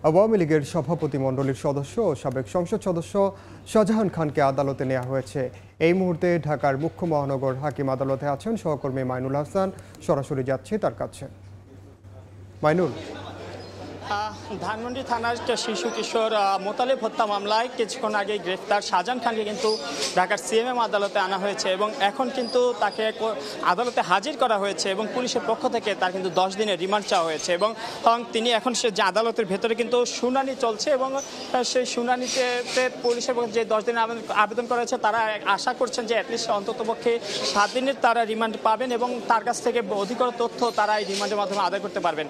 আওয়ামী লীগের সভাপতিমণ্ডলীর সদস্য ও সাবেক সংসদ সদস্য শাহজাহান খানকে আদালতে নেওয়া হয়েছে। এই মুহূর্তে ঢাকার মুখ্য মহানগর হাকিম আদালতে আছেন সহকর্মী মাইনুল হাসান। সরাসরি যাচ্ছি তার কাছে। মাইনুল, ধানমন্ডি থানার শিশু কিশোর মোতালেব হত্যা মামলায় কিছুক্ষণ আগে গ্রেফতার শাহজাহান খানকে কিন্তু ঢাকার সিএমএম আদালতে আনা হয়েছে এবং এখন কিন্তু তাকে আদালতে হাজির করা হয়েছে এবং পুলিশের পক্ষ থেকে তার কিন্তু 10 দিনের রিমান্ড চাওয়া হয়েছে এবং তিনি এখন সে যে আদালতের ভেতরে কিন্তু শুনানি চলছে এবং সেই শুনানিতে পুলিশের পক্ষে যে 10 দিনের আবেদন করা হয়েছে তারা আশা করছেন যে অ্যাটলিস্ট অন্ততপক্ষে 7 দিনের তারা রিমান্ড পাবেন এবং তার কাছ থেকে অধিকতর তথ্য তারা এই রিমান্ডের মাধ্যমে আদায় করতে পারবেন।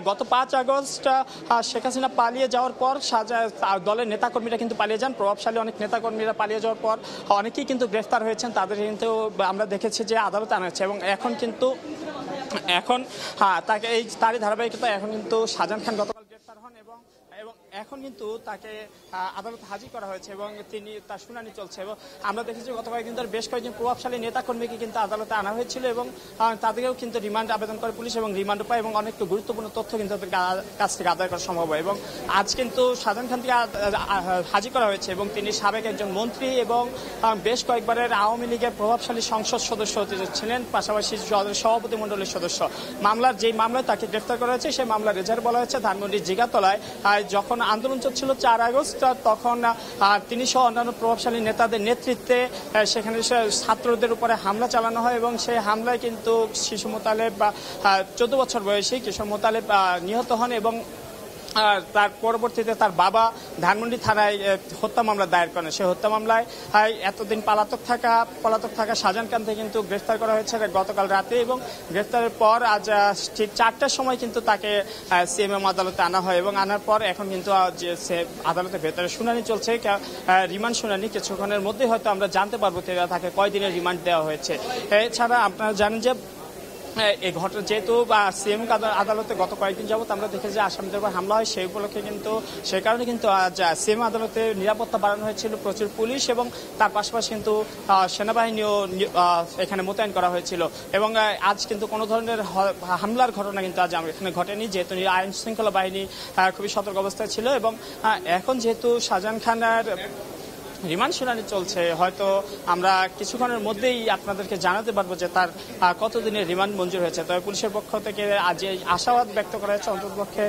গত 5 আগস্ট শেখ হাসিনা পালিয়ে যাওয়ার পর দলের নেতাকর্মীরা কিন্তু পালিয়ে যান। প্রভাবশালী অনেক নেতাকর্মীরা পালিয়ে যাওয়ার পর অনেকেই কিন্তু গ্রেফতার হয়েছেন। তাদের কিন্তু আমরা দেখেছি যে আদালতে আনা হয়েছে এবং এখন কিন্তু তাকে তারই ধারাবাহিকতা এখন কিন্তু শাহজাহান খান গতকাল গ্রেফতার হন এবং এখন কিন্তু তাকে আদালতে হাজির করা হয়েছে এবং তার শুনানি চলছে এবং আমরা দেখেছি গত কয়েকদিন ধরে বেশ কয়েকজন প্রভাবশালী নেতাকর্মীকে কিন্তু আদালতে আনা হয়েছিল এবং তাদেরকেও কিন্তু রিমান্ড আবেদন করে পুলিশ এবং রিমান্ড পায় এবং অনেক গুরুত্বপূর্ণ তথ্য কিন্তু তাদের কাছ থেকে আদায় করা সম্ভব হয় এবং আজ কিন্তু শাহজাহান খানকে হাজির করা হয়েছে এবং তিনি সাবেক একজন মন্ত্রী এবং বেশ কয়েকবারের আওয়ামী লীগের প্রভাবশালী সংসদ সদস্য ছিলেন, পাশাপাশি সভাপতিমণ্ডলীর সদস্য। যেই মামলায় তাকে গ্রেফতার করা হয়েছে সেই মামলার রেজাল্ট বলা হয়েছে ধানমন্ডির জিগাতলায় যখন আন্দোলন চলছিল 4 আগস্ট, তখন তিনি সহ অন্যান্য প্রভাবশালী নেতাদের নেতৃত্বে সেখানে ছাত্রদের উপরে হামলা চালানো হয় এবং সেই হামলায় কিন্তু শিশু মোতালেব 14 বছর বয়সী কিশোর মোতালেব নিহত হন এবং তার পরবর্তীতে তার বাবা ধানমন্ডি থানায় হত্যা মামলা দায়ের করেন। সেই হত্যা মামলায় এতদিন পলাতক থাকা শাহজাহান খানকে কিন্তু গ্রেফতার করা হয়েছে গতকাল রাতে এবং গ্রেফতারের পর আজ ঠিক 4টার সময় কিন্তু তাকে সিএমএম আদালতে আনা হয় এবং আনার পর এখন কিন্তু আদালতের ভেতরে শুনানি চলছে, রিমান্ড শুনানি। কিছুক্ষণের মধ্যেই হয়তো আমরা জানতে পারবো তাকে কয়দিনের রিমান্ড দেওয়া হয়েছে। এছাড়া আপনারা জানেন যে এই ঘটনা যেহেতু সিএম আদালতে গত কয়েকদিন যাবত আমরা দেখেছি যে আসামিদের উপর হামলা হয়, সেই উপলক্ষে কিন্তু সে কারণে কিন্তু আজ সিএম আদালতে নিরাপত্তা বাড়ানো হয়েছিল, প্রচুর পুলিশ এবং তার পাশাপাশি কিন্তু সেনাবাহিনীও এখানে মোতায়েন করা হয়েছিল এবং আজ কিন্তু কোনো ধরনের হামলার ঘটনা কিন্তু আজ এখানে ঘটেনি, যেহেতু আইন শৃঙ্খলা বাহিনী খুবই সতর্ক অবস্থায় ছিল এবং এখন যেহেতু শাহজাহান খানের রিমান্ড শুনানি চলছে, হয়তো আমরা কিছুক্ষণের মধ্যেই আপনাদেরকে জানাতে পারবো যে তার কতদিনের রিমান্ড মঞ্জুর হয়েছে। তবে পুলিশের পক্ষ থেকে আজ আশাবাদ ব্যক্ত করা হয়েছে অন্ততপক্ষে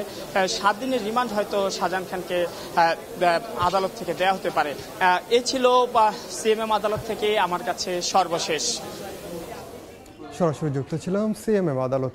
7 দিনের রিমান্ড হয়তো শাহজাহান খানকে আদালত থেকে দেওয়া হতে পারে। এ ছিল সিএমএম আদালত থেকে আমার কাছে সর্বশেষ। সরাসরি যুক্ত ছিলাম সিএমএম আদালত।